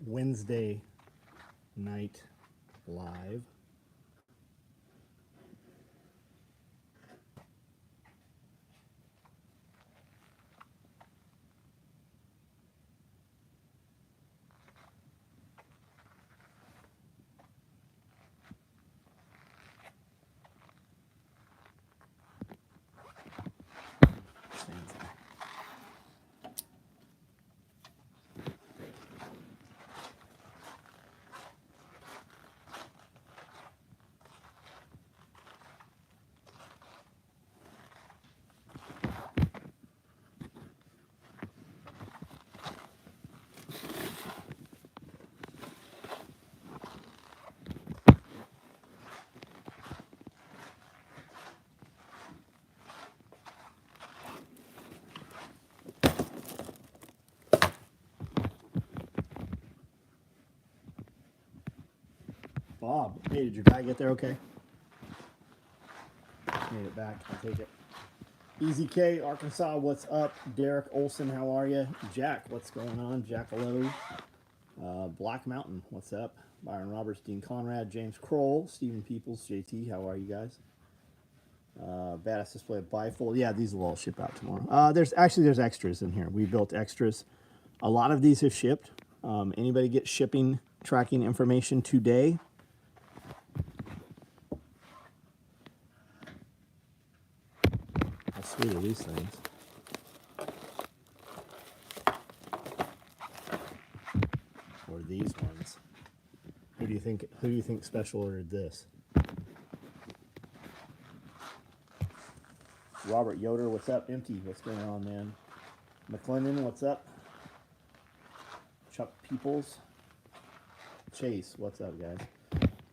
Wednesday night live. Bob, hey, did your guy get there okay? Made it back. I'll take it. Easy K, Arkansas, what's up? Derek Olson, how are you? Jack, what's going on? Jackalow. Black Mountain, what's up? Byron Roberts, Dean Conrad, James Kroll, Stephen Peoples, JT, how are you guys? Badass display of bifold. Yeah, these will all ship out tomorrow. There's extras in here. We built extras. A lot of these have shipped. Anybody get shipping tracking information today? How sweet are these things? Or these ones? Who do you think special ordered this? Robert Yoder, what's up? Empty, what's going on, man? McClendon, what's up? Chuck Peoples. Chase, what's up, guys?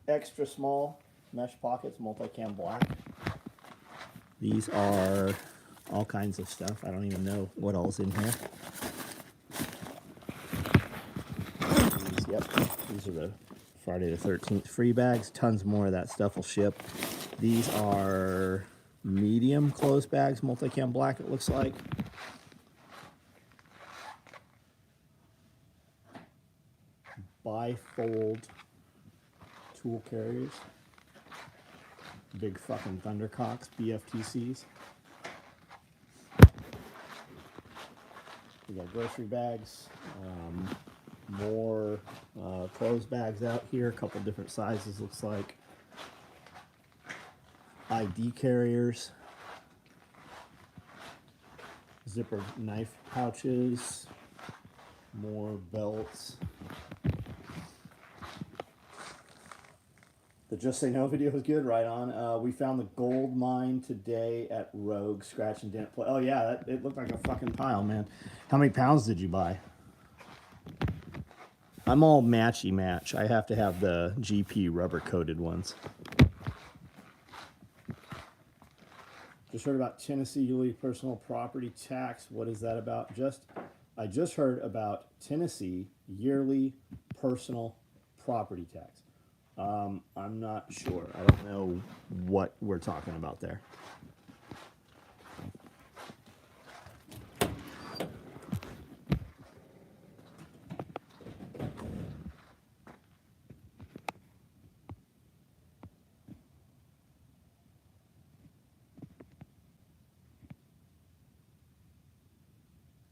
Extra small mesh pockets, multicam black. These are all kinds of stuff. I don't even know what all's in here. These are the Friday the 13th free bags. Tons more of that stuff will ship. These are medium closed bags, multicam black, it looks like. Bifold tool carriers. Big fucking Thundercocks, BFTCs. We got grocery bags. More clothes bags out here, a couple different sizes, looks like. ID carriers, zipper knife pouches, more belts. The Just Say No video was good, right on. We found the gold mine today at Rogue, scratch and dent play. Oh yeah, it looked like a fucking pile, man. How many pounds did you buy? I'm all matchy match. I have to have the GP rubber coated ones. Just heard about Tennessee yearly personal property tax. What is that about? I just heard about Tennessee yearly personal property tax. I'm not sure. I don't know what we're talking about there.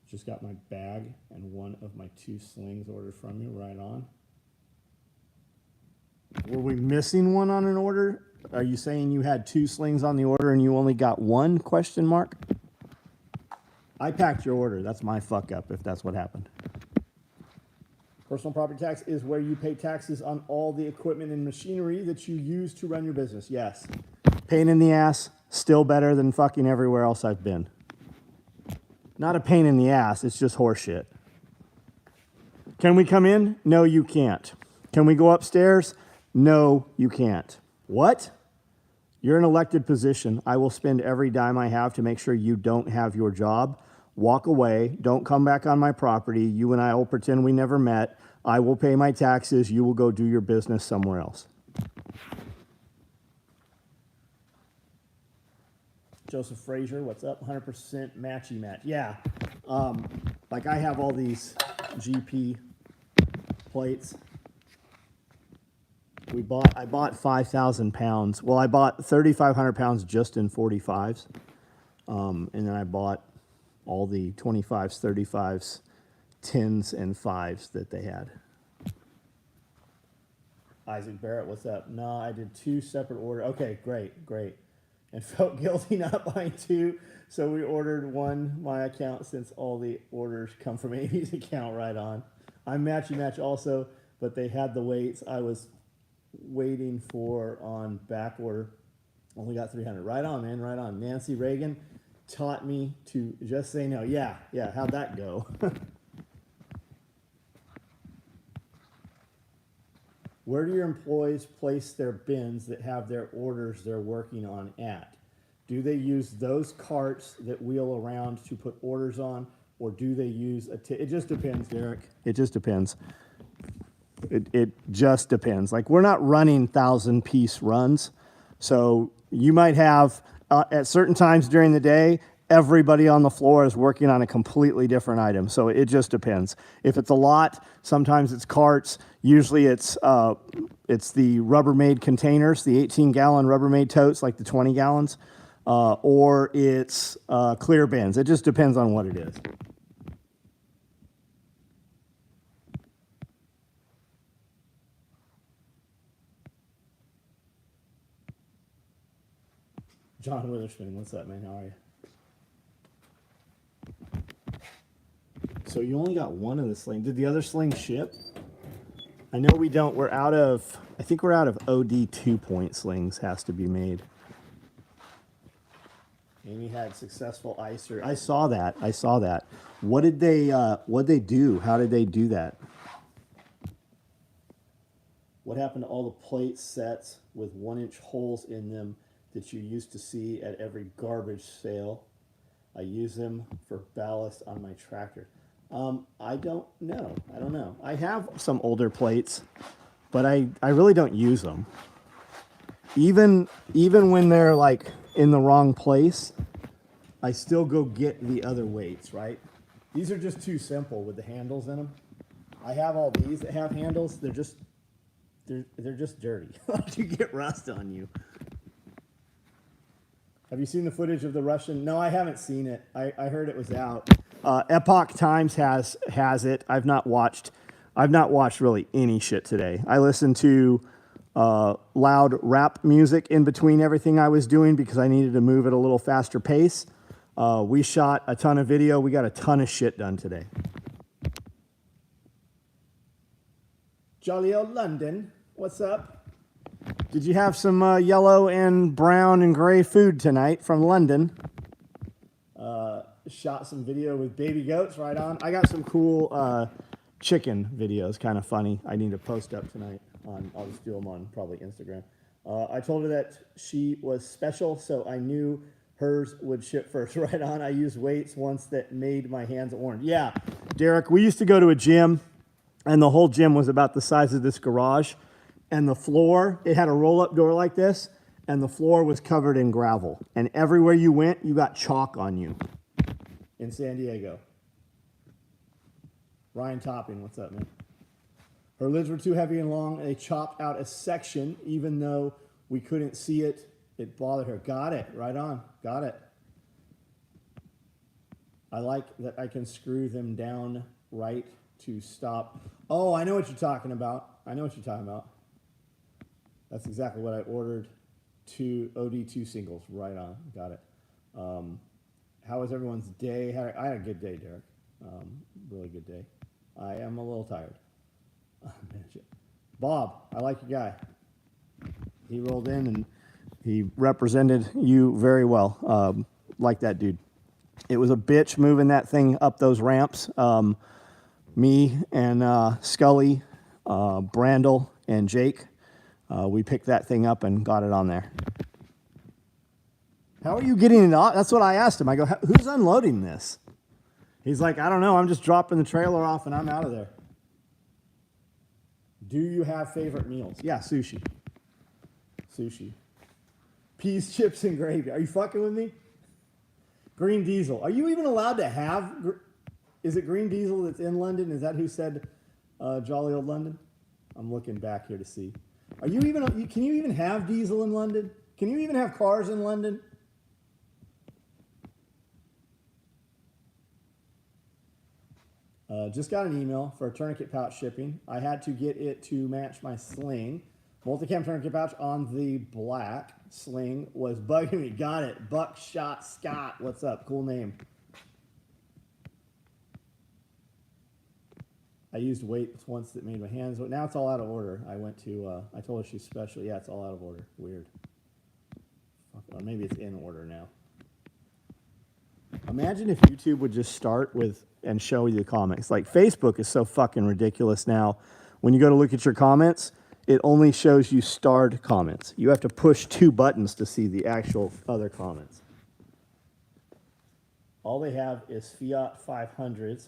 Just got my bag and one of my 2 slings ordered from you, right on. Were we missing one on an order? Are you saying you had 2 slings on the order and you only got 1, question mark? I packed your order. That's my fuck up if that's what happened. Personal property tax is where you pay taxes on all the equipment and machinery that you use to run your business. Yes. Pain in the ass, still better than fucking everywhere else I've been. Not a pain in the ass, it's just horseshit. Can we come in? No, you can't. Can we go upstairs? No, you can't. What? You're in an elected position. I will spend every dime I have to make sure you don't have your job. Walk away. Don't come back on my property. You and I will pretend we never met. I will pay my taxes. You will go do your business somewhere else. Joseph Frazier, what's up? 100% matchy match. Yeah. Like I have all these GP plates. I bought 5,000 pounds. Well, I bought 3,500 pounds just in 45s. And then I bought all the 25s, 35s, 10s, and 5s that they had. Isaac Barrett, what's up? No, I did 2 separate orders. Okay, great. And felt guilty not buying 2, so we ordered one, my account, since all the orders come from Amy's account. Right on. I'm match also, but they had the weights I was waiting for on back order. Only got 300. Right on, man, right on. Nancy Reagan taught me to just say no. Yeah, how'd that go? Where do your employees place their bins that have their orders they're working on at? Do they use those carts that wheel around to put orders on, or do they use it just depends, Derek. It just depends. It just depends. Like, we're not running 1,000-piece runs, so you might have at certain times during the day, everybody on the floor is working on a completely different item. So it just depends. If it's a lot, sometimes it's carts. Usually it's the Rubbermaid containers, the 18-gallon Rubbermaid totes, like the 20 gallons, or it's clear bins. It just depends on what it is. John Witherspoon, what's up, man? How are you? So you only got one of the sling. Did the other sling ship? I know we don't. I think we're out of OD 2-point slings has to be made. Amy had successful icer. I saw that. What did they do? How did they do that? What happened to all the plate sets with 1-inch holes in them that you used to see at every garbage sale? I use them for ballast on my tractor. I don't know. I have some older plates, but I really don't use them. Even when they're like in the wrong place, I still go get the other weights, right? These are just too simple with the handles in them. I have all these that have handles. They're just dirty. You get rust on you. Have you seen the footage of the Russian? No, I haven't seen it. I heard it was out. Epoch Times has it. I've not watched really any shit today. I listened to loud rap music in between everything I was doing because I needed to move at a little faster pace. We shot a ton of video. We got a ton of shit done today. Jolly old London, what's up? Did you have some yellow and brown and gray food tonight from London? Shot some video with baby goats, right on. I got some cool chicken videos, kind of funny. I need to post up tonight. I'll just do them on probably Instagram. I told her that she was special, so I knew hers would ship first. Right on. I used weights once that made my hands orange. Yeah, Derek, we used to go to a gym, and the whole gym was about the size of this garage. And the floor, it had a roll-up door like this, and the floor was covered in gravel. And everywhere you went, you got chalk on you in San Diego. Ryan Topping, what's up, man? Her lids were too heavy and long, and they chopped out a section, even though we couldn't see it. It bothered her. Got it. Right on. Got it. I like that I can screw them down right to stop. Oh, I know what you're talking about. That's exactly what I ordered. 2 OD2 singles. Right on. Got it. How was everyone's day? I had a good day, Derek. Really good day. I am a little tired. Bob, I like your guy. He rolled in and he represented you very well. Like that dude. It was a bitch moving that thing up those ramps. Me and Scully, Brandel, and Jake. We picked that thing up and got it on there. How are you getting it off? That's what I asked him. I go, who's unloading this? He's like, I don't know. I'm just dropping the trailer off and I'm out of there. Do you have favorite meals? Yeah, sushi. Sushi. Peas, chips, and gravy. Are you fucking with me? Green Diesel. Are you even allowed to have... Is it Green Diesel that's in London? Is that who said Jolly old London. I'm looking back here to see. Are you even? Can you even have diesel in London? Can you even have cars in London? Just got an email for a tourniquet pouch shipping. I had to get it to match my sling. Multicam tourniquet pouch on the black sling was bugging me. Got it. Buckshot Scott. What's up? Cool name. I used weights once that made my hands, but now it's all out of order. I went to, I told her she's special. Yeah, it's all out of order. Weird. Or maybe it's in order now. Imagine if YouTube would just start with and show you the comments. Like Facebook is so fucking ridiculous now. When you go to look at your comments, it only shows you starred comments. You have to push 2 buttons to see the actual other comments. All they have is Fiat 500s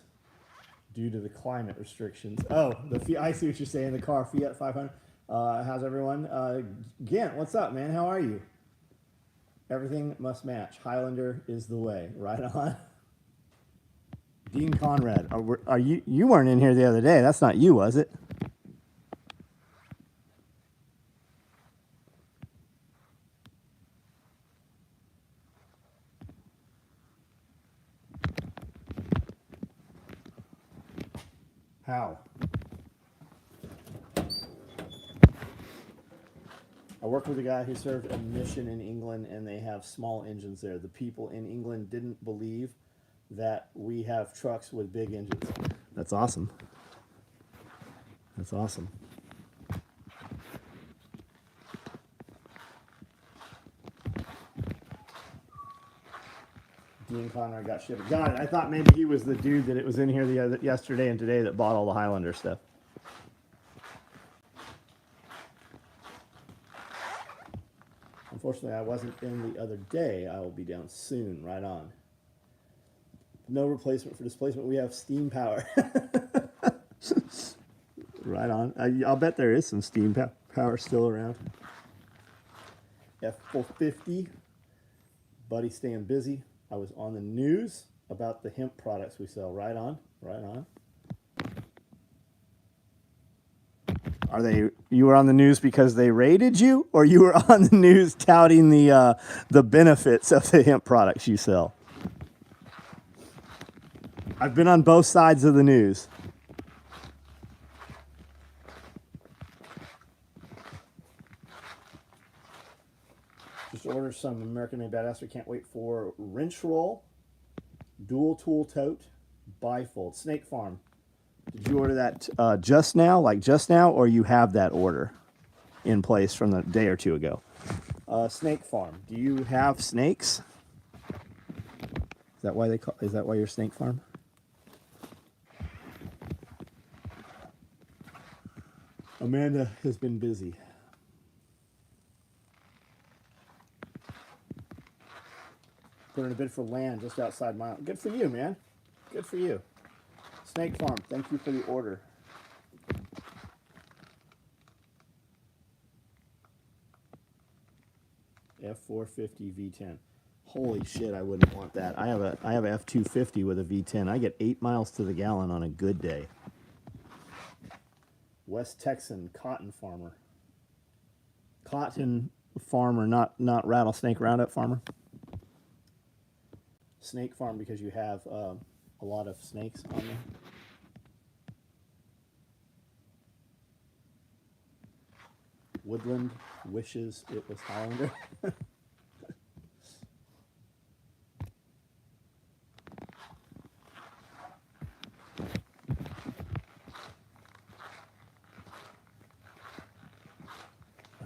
due to the climate restrictions. Oh, I see what you're saying. The car Fiat 500. How's everyone? Gant, what's up, man? How are you? Everything must match. Highlander is the way. Right on. Dean Conrad, are you? You weren't in here the other day. That's not you, was it? How? I worked with a guy who served a mission in England, and they have small engines there. The people in England didn't believe that we have trucks with big engines. That's awesome. That's awesome. Dean Conrad got shipped. Got it. I thought maybe he was the dude that it was in here yesterday and today that bought all the Highlander stuff. Unfortunately, I wasn't in the other day. I will be down soon. Right on. No replacement for displacement. We have steam power. Right on. I'll bet there is some steam power still around. F450. Buddy staying busy. I was on the news about the hemp products we sell. Right on. Right on. Are they? You were on the news because they raided you, or you were on the news touting the benefits of the hemp products you sell? I've been on both sides of the news. Just ordered some American-made badass. We can't wait for wrench roll, dual tool tote, bifold, Snake Farm. Did you order that just now, or you have that order in place from the day or two ago? Snake Farm. Do you have snakes? Is that why you're Snake Farm? Amanda has been busy. Put in a bid for land just outside my... Good for you, man. Good for you. Snake Farm, thank you for the order. F450 V10. Holy shit, I wouldn't want that. I have a F250 with a V10. I get 8 miles to the gallon on a good day. West Texan cotton farmer. Cotton farmer, not rattlesnake roundup farmer. Snake Farm because you have a lot of snakes on there. Woodland wishes it was Highlander. A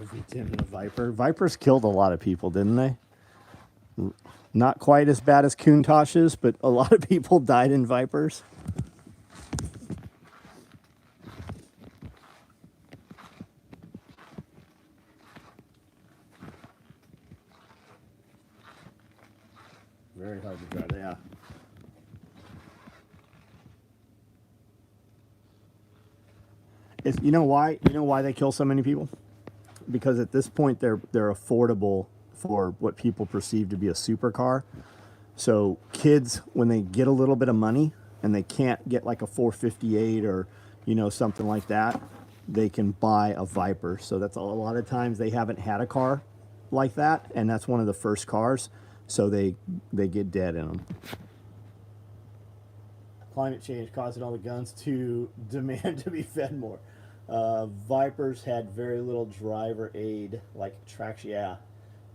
V10 and a Viper. Vipers killed a lot of people, didn't they? Not quite as bad as Countach's, but a lot of people died in Vipers. Very hard to drive, yeah. You know why? You know why they kill so many people? Because at this point they're affordable for what people perceive to be a supercar. So kids, when they get a little bit of money and they can't get like a 458 or something like that, they can buy a Viper. So that's a lot of times they haven't had a car like that, and that's one of the first cars, so they get dead in them. Climate change causing all the guns to demand to be fed more. Vipers had very little driver aid, like traction. Yeah,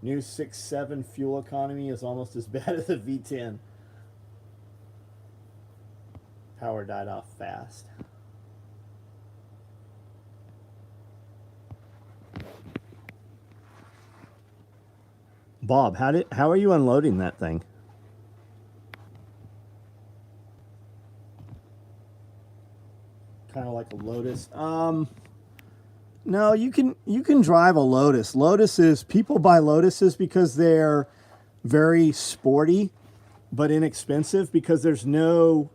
new 6.7 fuel economy is almost as bad as the V10. Power died off fast. Bob, how are you unloading that thing? Kind of like a Lotus. No, you can drive a Lotus. People buy Lotuses because they're very sporty, but inexpensive because there's no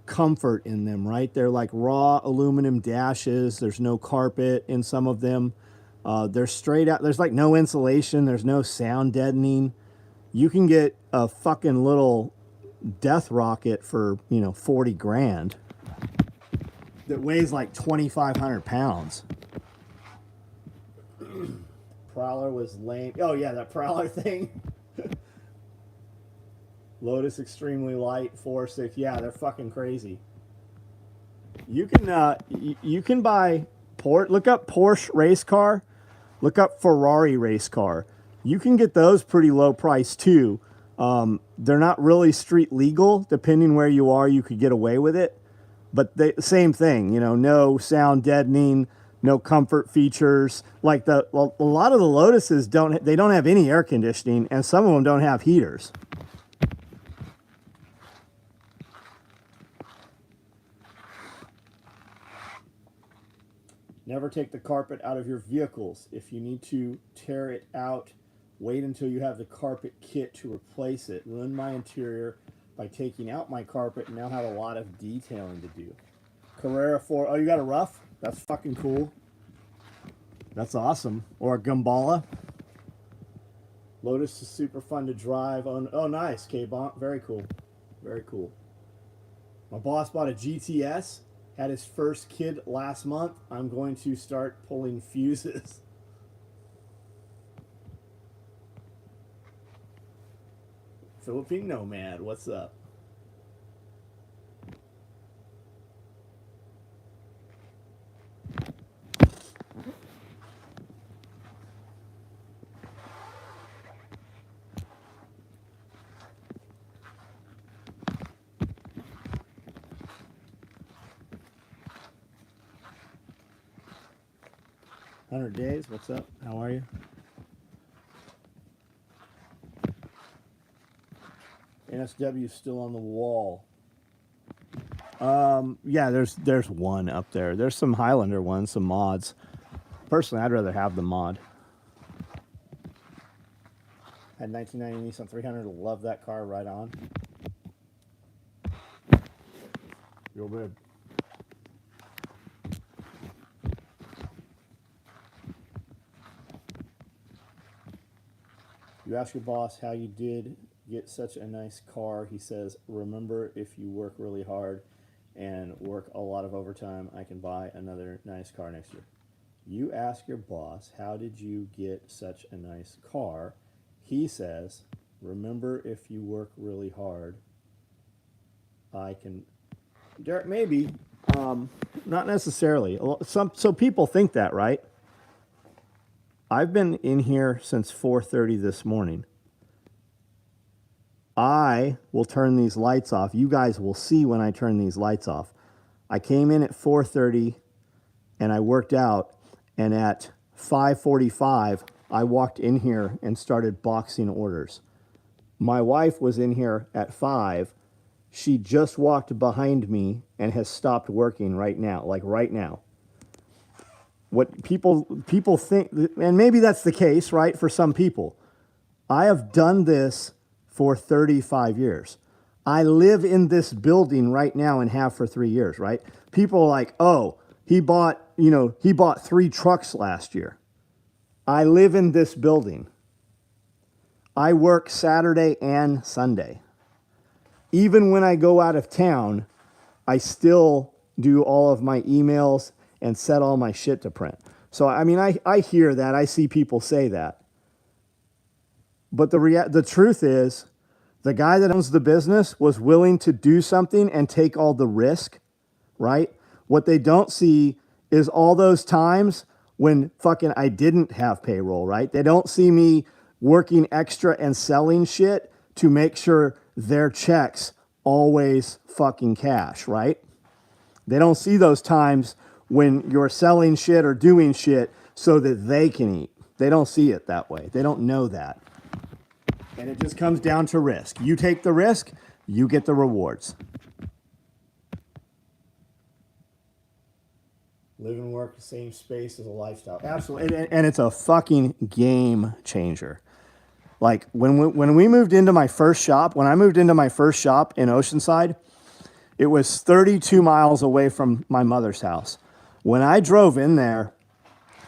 comfort in them, right? They're like raw aluminum dashes. There's no carpet in some of them. They're straight out. There's like no insulation. There's no sound deadening. You can get a fucking little death rocket for, 40 grand that weighs like 2,500 pounds. Prowler was lame. Oh yeah, that Prowler thing. Lotus extremely light, 4.6. Yeah, they're fucking crazy. You can buy look up Porsche race car, look up Ferrari race car. You can get those pretty low price too. They're not really street legal. Depending where you are, you could get away with it. But same thing, no sound deadening, no comfort features. Like a lot of the Lotuses don't have any air conditioning, and some of them don't have heaters. Never take the carpet out of your vehicles. If you need to tear it out, wait until you have the carpet kit to replace it. Ruined my interior by taking out my carpet and now have a lot of detailing to do. Carrera 4. Oh, you got a rough? That's fucking cool. That's awesome. Or a Gambala. Lotus is super fun to drive. Oh nice, K-Bonk. Very cool. Very cool. My boss bought a GTS. Had his first kid last month. I'm going to start pulling fuses. Philippine Nomad, what's up? Days, what's up? How are you? NSW is still on the wall. Yeah, there's one up there. There's some Highlander ones, some mods. Personally, I'd rather have the mod. Had 1990 Nissan 300. Love that car. Right on. Real good. You ask your boss how you did get such a nice car. He says, remember, if you work really hard and work a lot of overtime, I can buy another nice car next year. You ask your boss, how did you get such a nice car? He says, remember, if you work really hard, I can... Derek, maybe. Not necessarily. So people think that, right? I've been in here since 4:30 this morning. I will turn these lights off. You guys will see when I turn these lights off. I came in at 4:30 and I worked out, and at 5:45 I walked in here and started boxing orders. My wife was in here at 5. She just walked behind me and has stopped working right now, like right now. What people think, and maybe that's the case, right, for some people. I have done this for 35 years. I live in this building right now and have for 3 years, right? People are like, oh, he bought 3 trucks last year. I live in this building. I work Saturday and Sunday. Even when I go out of town, I still do all of my emails and set all my shit to print. So, I mean, I hear that. I see people say that. But the truth is, the guy that owns the business was willing to do something and take all the risk, right? What they don't see is all those times when fucking I didn't have payroll, right? They don't see me working extra and selling shit to make sure their checks always fucking cash, right? They don't see those times when you're selling shit or doing shit so that they can eat. They don't see it that way. They don't know that. And it just comes down to risk. You take the risk, you get the rewards. Live and work the same space as a lifestyle. Absolutely. And it's a fucking game changer. Like when we moved into my first shop, when I moved into my first shop in Oceanside, it was 32 miles away from my mother's house. When I drove in there,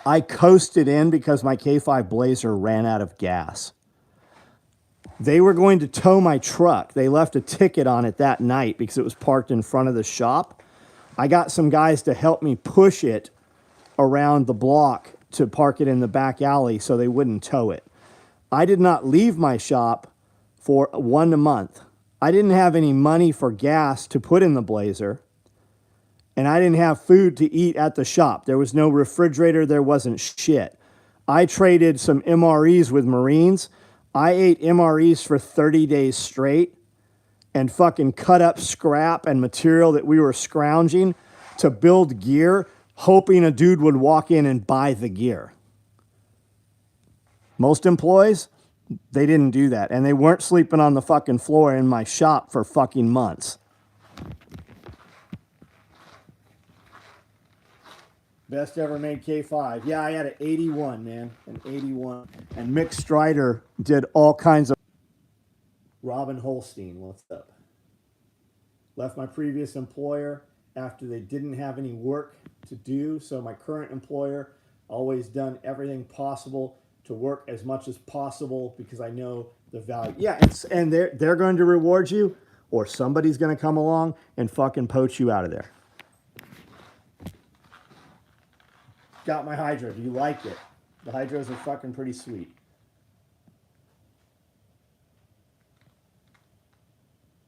I coasted in because my K5 Blazer ran out of gas. They were going to tow my truck. They left a ticket on it that night because it was parked in front of the shop. I got some guys to help me push it around the block to park it in the back alley so they wouldn't tow it. I did not leave my shop for 1 month. I didn't have any money for gas to put in the Blazer, and I didn't have food to eat at the shop. There was no refrigerator. There wasn't shit. I traded some MREs with Marines. I ate MREs for 30 days straight and fucking cut up scrap and material that we were scrounging to build gear, hoping a dude would walk in and buy the gear. Most employees, they didn't do that. And they weren't sleeping on the fucking floor in my shop for fucking months. Best ever made K5. Yeah, I had an 81, man. An 81. And Mick Strider did all kinds of... Robin Holstein, what's up? Left my previous employer after they didn't have any work to do. So my current employer always done everything possible to work as much as possible because I know the value. Yeah, and they're going to reward you, or somebody's going to come along and fucking poach you out of there. Got my Hydro. Do you like it? The Hydros are fucking pretty sweet.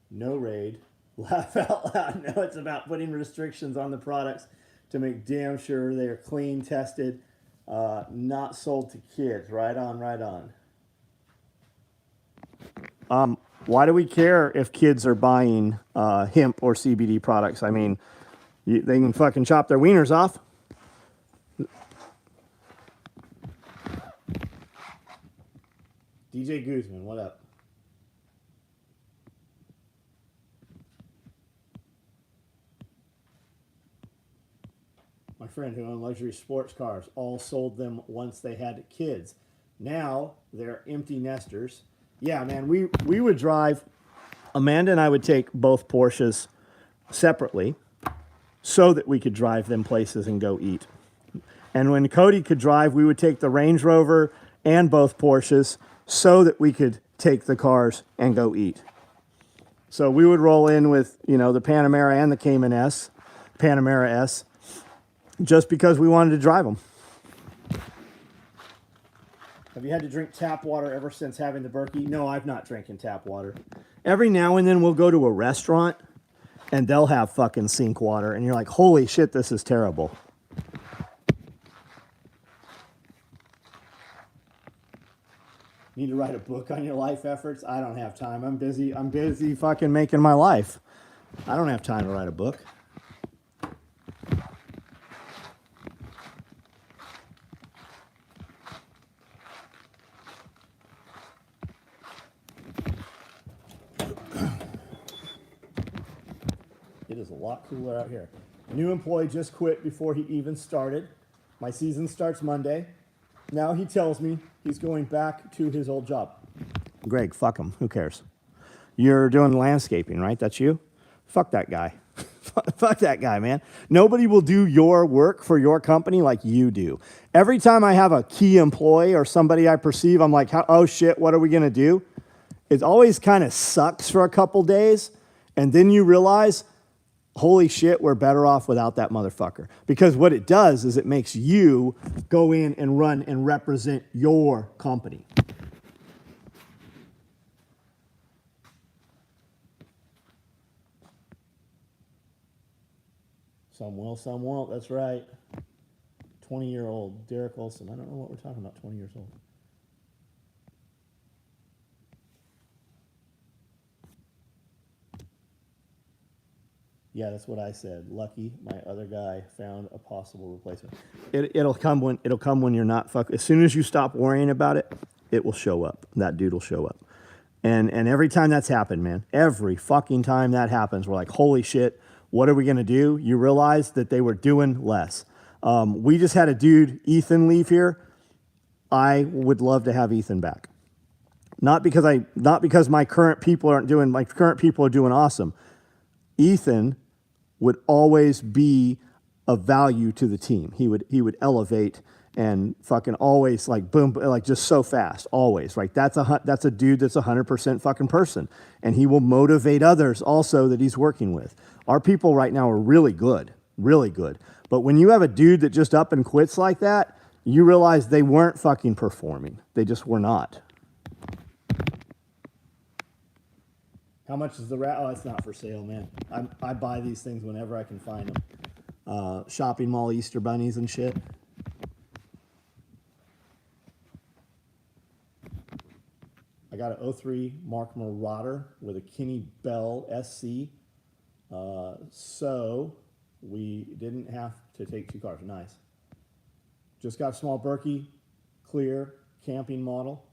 No raid. Laugh out loud. No, it's about putting restrictions on the products to make damn sure they are clean, tested, not sold to kids. Right on, right on. Why do we care if kids are buying hemp or CBD products? I mean, they can fucking chop their wieners off. DJ Guzman, what up? My friend who owned luxury sports cars, all sold them once they had kids. Now they're empty nesters. Yeah, man, we would drive. Amanda and I would take both Porsches separately so that we could drive them places and go eat. And when Cody could drive, we would take the Range Rover and both Porsches so that we could take the cars and go eat. So we would roll in with, the Panamera and the Cayman S, Panamera S, just because we wanted to drive them. Have you had to drink tap water ever since having the Berkey? No, I've not drinking tap water. Every now and then we'll go to a restaurant and they'll have fucking sink water and you're like, holy shit, this is terrible. Need to write a book on your life efforts? I don't have time. I'm busy fucking making my life. I don't have time to write a book. It is a lot cooler out here. New employee just quit before he even started. My season starts Monday. Now he tells me he's going back to his old job. Greg, fuck him. Who cares? You're doing landscaping, right? That's you? Fuck that guy. Fuck that guy, man. Nobody will do your work for your company like you do. Every time I have a key employee or somebody I perceive, I'm like, oh shit, what are we going to do? It always kind of sucks for a couple days. And then you realize holy shit, we're better off without that motherfucker. Because what it does is it makes you go in and run and represent your company. Some will, some won't. That's right. 20-year-old Derek Olson. I don't know what we're talking about, 20 years old. Yeah, that's what I said. Lucky, my other guy found a possible replacement. It'll come when you're not as soon as you stop worrying about it, it will show up. That dude will show up. And every time that's happened, man, every fucking time that happens, we're like, holy shit, what are we gonna do? You realize that they were doing less. We just had a dude, Ethan, leave here. I would love to have Ethan back. Not because my current people are doing awesome. Ethan would always be of value to the team. He would elevate and fucking always like boom, like just so fast, always. Right? That's a dude that's 100% fucking person, and he will motivate others also that he's working with. Our people right now are really good, really good. But when you have a dude that just up and quits like that, you realize they weren't fucking performing. They just were not. How much is the rat? Oh, it's not for sale, man. I buy these things whenever I can find them. Shopping mall Easter bunnies and shit. I got an 03 Mark Marauder with a Kinney Bell SC. So we didn't have to take two cars. Nice. Just got a small Berkey, clear camping model.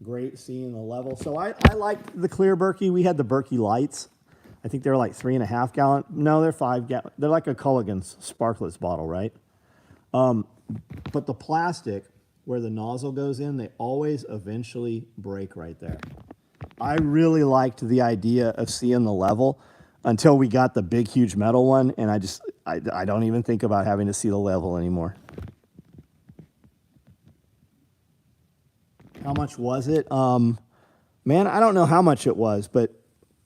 Great seeing the level. So I liked the clear Berkey. We had the Berkey lights. I think they're like 3.5 gallon. No, they're 5 gallon. They're like a Culligan's Sparklets bottle, right? But the plastic where the nozzle goes in, they always eventually break right there. I really liked the idea of seeing the level until we got the big, huge metal one, and I don't even think about having to see the level anymore. How much was it? Man, I don't know how much it was, but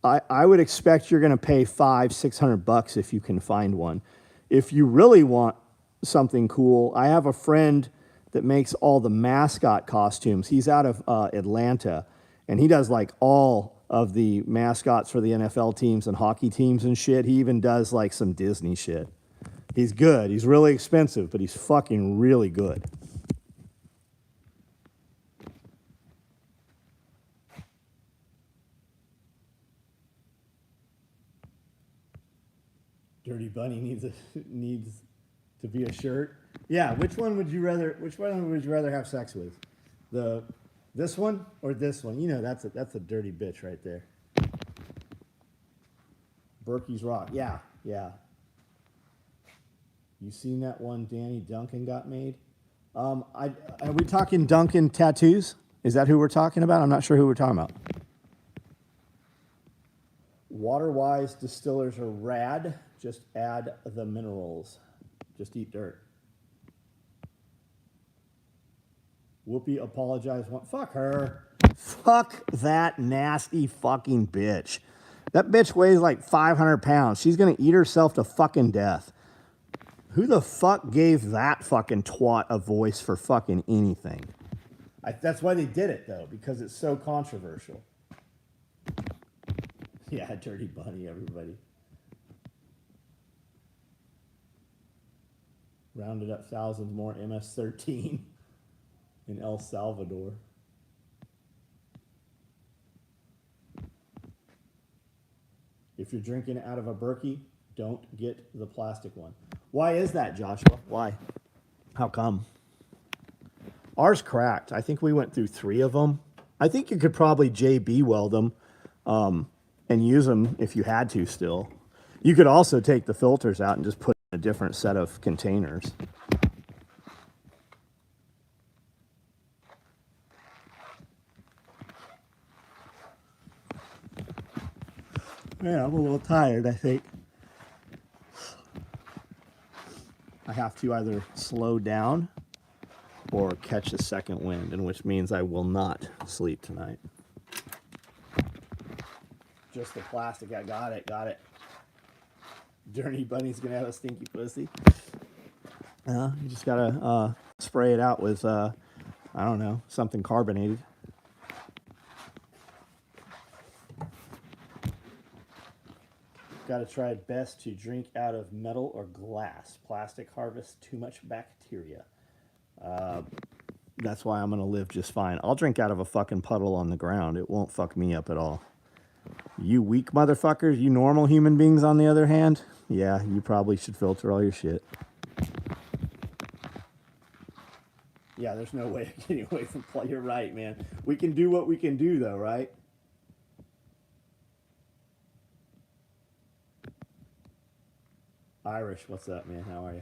I would expect you're going to pay $500-600 if you can find one. If you really want something cool, I have a friend that makes all the mascot costumes. He's out of Atlanta, and he does like all of the mascots for the NFL teams and hockey teams and shit. He even does like some Disney shit. He's good. He's really expensive, but he's fucking really good. Dirty Bunny needs to be a shirt. Yeah, which one would you rather have sex with? This one or this one? You know, that's a dirty bitch right there. Berkey's Rock. Yeah. You seen that one Danny Duncan got made? Are we talking Duncan tattoos? Is that who we're talking about? I'm not sure who we're talking about. Water-wise, distillers are rad. Just add the minerals. Just eat dirt. Whoopi apologized. Fuck her. Fuck that nasty fucking bitch. That bitch weighs like 500 pounds. She's going to eat herself to fucking death. Who the fuck gave that fucking twat a voice for fucking anything? That's why they did it, though, because it's so controversial. Yeah, Dirty Bunny, everybody. Rounded up thousands more MS-13 in El Salvador. If you're drinking out of a Berkey, don't get the plastic one. Why is that, Joshua? Why? How come? Ours cracked. I think we went through 3 of them. I think you could probably JB weld them and use them if you had to still. You could also take the filters out and just put in a different set of containers. Yeah, I'm a little tired, I think. I have to either slow down or catch a second wind, and which means I will not sleep tonight. Just the plastic. I got it. Dirty bunny's gonna have a stinky pussy. You just gotta spray it out with I don't know, something carbonated. Gotta try best to drink out of metal or glass. Plastic harvests too much bacteria. That's why I'm gonna live just fine. I'll drink out of a fucking puddle on the ground. It won't fuck me up at all. You weak motherfuckers, you normal human beings on the other hand, yeah, you probably should filter all your shit. Yeah, there's no way of getting away from play. You're right, man. We can do what we can do, though, right? Irish, what's up, man? How are you?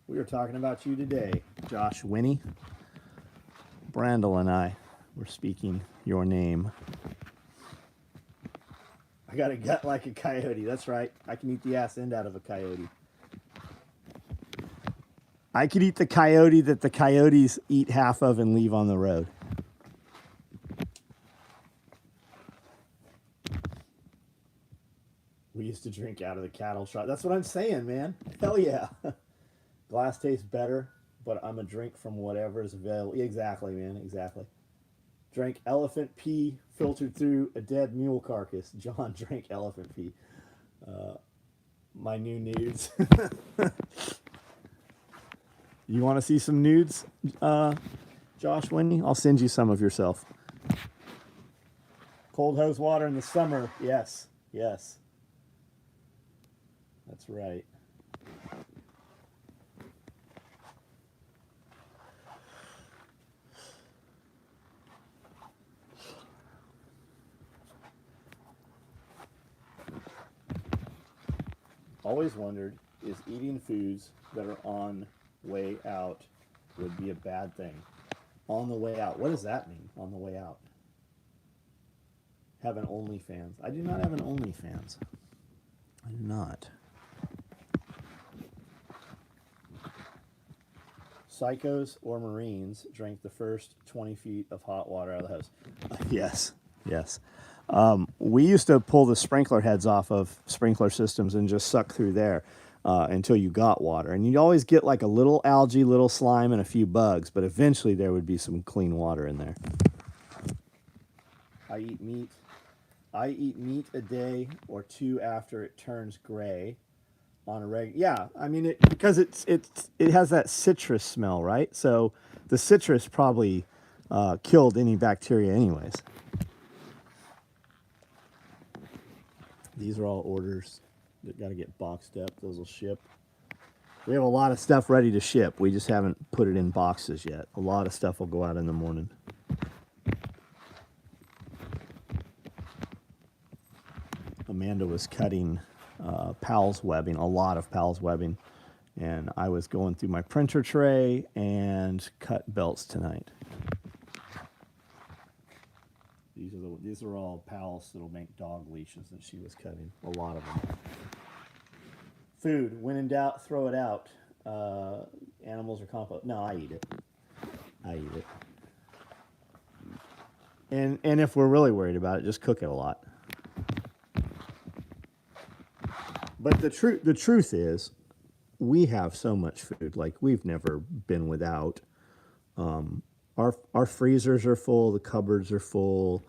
We were talking about you today, Josh Winnie. Brandel and I were speaking your name. I got a gut like a coyote. That's right. I can eat the ass end out of a coyote. I could eat the coyote that the coyotes eat half of and leave on the road. We used to drink out of the cattle truck. That's what I'm saying, man. Hell yeah. Glass tastes better, but I'm a drink from whatever is available. Exactly, man. Exactly. Drank elephant pee filtered through a dead mule carcass. John drank elephant pee. My new nudes. You want to see some nudes, Josh Winnie? I'll send you some of yourself. Cold hose water in the summer. Yes. Yes. That's right. Always wondered, is eating foods that are on way out would be a bad thing? On the way out. What does that mean, on the way out? Have an OnlyFans. I do not have an OnlyFans. I do not. Psychos or Marines drank the first 20 feet of hot water out of the hose. Yes, yes. We used to pull the sprinkler heads off of sprinkler systems and just suck through there until you got water. And you'd always get like a little algae, little slime, and a few bugs, but eventually there would be some clean water in there. I eat meat. I eat meat a day or two after it turns gray on a regular. Yeah, I mean because it has that citrus smell, right? So the citrus probably killed any bacteria anyways. These are all orders that got to get boxed up. Those will ship. We have a lot of stuff ready to ship. We just haven't put it in boxes yet. A lot of stuff will go out in the morning. Amanda was cutting Pal's webbing, a lot of Pal's webbing, and I was going through my printer tray and cut belts tonight. These are all Pals that'll make dog leashes that she was cutting. A lot of them. Food. When in doubt, throw it out. Animals or compost. No, I eat it. I eat it. And if we're really worried about it, just cook it a lot. But the truth is, we have so much food. Like, we've never been without. Our freezers are full. The cupboards are full.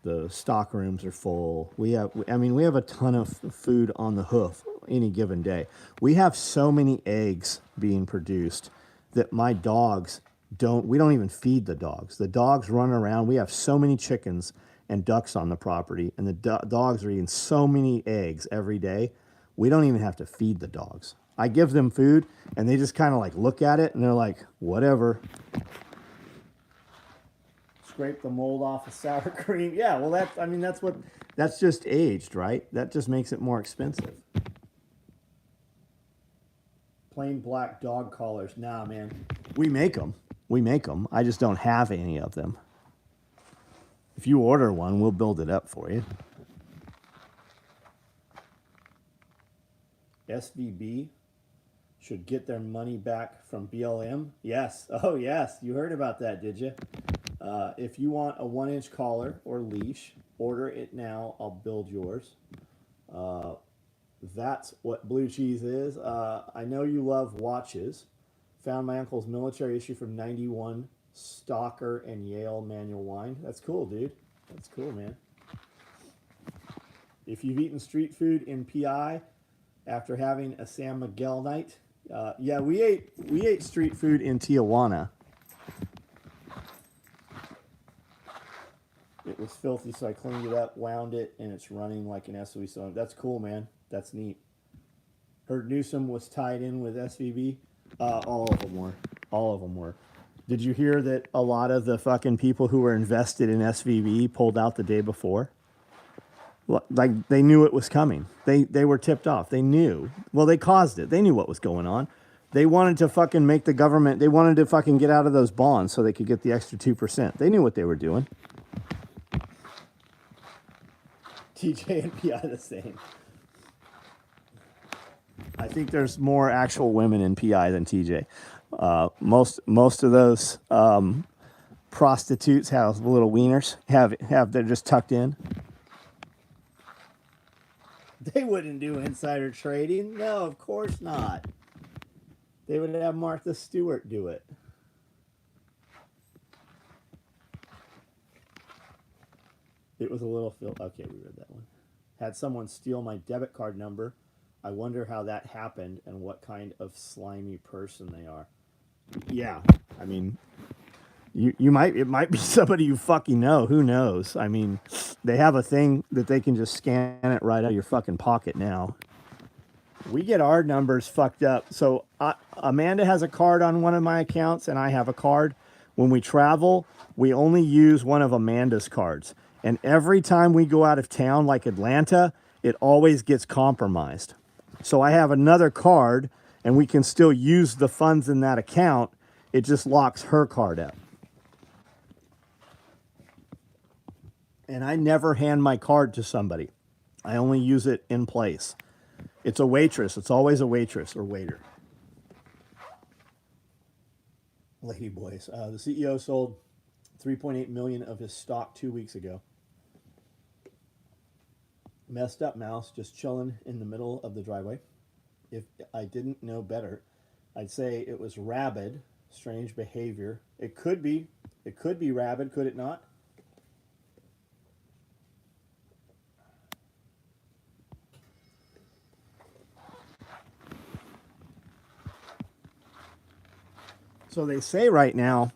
The stock rooms are full. We have a ton of food on the hoof any given day. We have so many eggs being produced that my dogs we don't even feed the dogs. The dogs run around. We have so many chickens and ducks on the property, and the dogs are eating so many eggs every day. We don't even have to feed the dogs. I give them food, and they just kind of like look at it, and they're like, whatever. Scrape the mold off of sour cream. Yeah, well, that's just aged, right? That just makes it more expensive. Plain black dog collars. Nah, man. We make them. I just don't have any of them. If you order one, we'll build it up for you. SVB should get their money back from BLM. Yes. Oh, yes. You heard about that, did you? If you want a 1-inch collar or leash, order it now. I'll build yours. That's what blue cheese is. I know you love watches. Found my uncle's military issue from 91, Stalker and Yale manual wine. That's cool, dude. That's cool, man. If you've eaten street food in PI after having a San Miguel night, yeah, we ate street food in Tijuana. It was filthy, so I cleaned it up, wound it, and it's running like an SOE. So that's cool, man. That's neat. Heard Newsom was tied in with SVB. All of them were. All of them were. Did you hear that a lot of the fucking people who were invested in SVB pulled out the day before? Like, they knew it was coming. They were tipped off. They knew. Well, they caused it. They knew what was going on. They wanted to fucking make the government, they wanted to fucking get out of those bonds so they could get the extra 2%. They knew what they were doing. TJ and PI the same. I think there's more actual women in PI than TJ. Most of those prostitutes have little wieners. They're just tucked in. They wouldn't do insider trading. No, of course not. They would have Martha Stewart do it. It was a little okay, we read that one. Had someone steal my debit card number. I wonder how that happened and what kind of slimy person they are. Yeah, I mean, it might be somebody you fucking know. Who knows? I mean, they have a thing that they can just scan it right out of your fucking pocket now. We get our numbers fucked up. So Amanda has a card on one of my accounts, and I have a card. When we travel, we only use one of Amanda's cards. And every time we go out of town, like Atlanta, it always gets compromised. So I have another card, and we can still use the funds in that account. It just locks her card up. And I never hand my card to somebody. I only use it in place. It's a waitress. It's always a waitress or waiter. Lady boys. The CEO sold 3.8 million of his stock 2 weeks ago. Messed up mouse, just chilling in the middle of the driveway. If I didn't know better, I'd say it was rabid. Strange behavior. It could be rabid, could it not? So they say right now,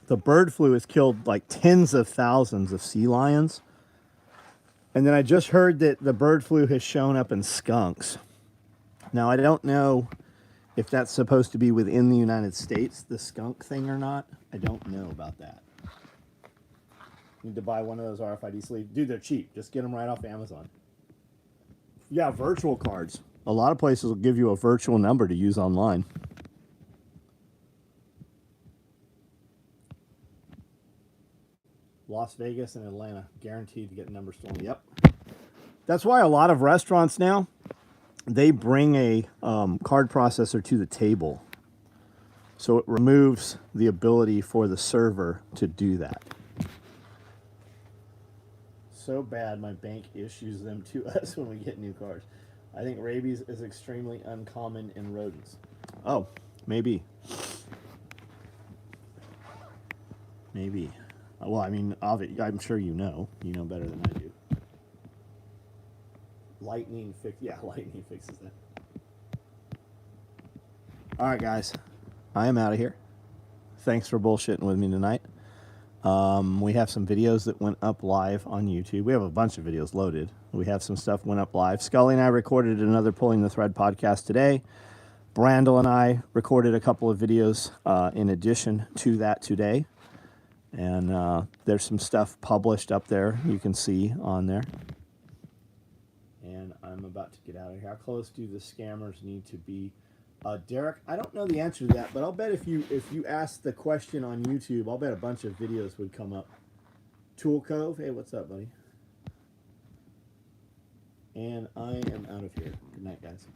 the bird flu has killed like tens of thousands of sea lions. And then I just heard that the bird flu has shown up in skunks. Now, I don't know if that's supposed to be within the United States, the skunk thing or not. I don't know about that. Need to buy one of those RFID sleeves. Dude, they're cheap. Just get them right off Amazon. Yeah, virtual cards. A lot of places will give you a virtual number to use online. Las Vegas and Atlanta, guaranteed to get numbers stolen. Yep. That's why a lot of restaurants now, they bring a card processor to the table. So it removes the ability for the server to do that. So bad my bank issues them to us when we get new cards. I think rabies is extremely uncommon in rodents. Oh, maybe. Maybe. Well, I mean, I'm sure you know. You know better than I do. Lightning fixes that. All right, guys. I am out of here. Thanks for bullshitting with me tonight. We have some videos that went up live on YouTube. We have a bunch of videos loaded. We have some stuff went up live. Scully and I recorded another Pulling the Thread podcast today. Brandel and I recorded a couple of videos in addition to that today. And there's some stuff published up there you can see on there. And I'm about to get out of here. How close do the scammers need to be? Derek, I don't know the answer to that, but I'll bet if you asked the question on YouTube, I'll bet a bunch of videos would come up. Tool Cove, hey, what's up, buddy? And I am out of here. Good night, guys.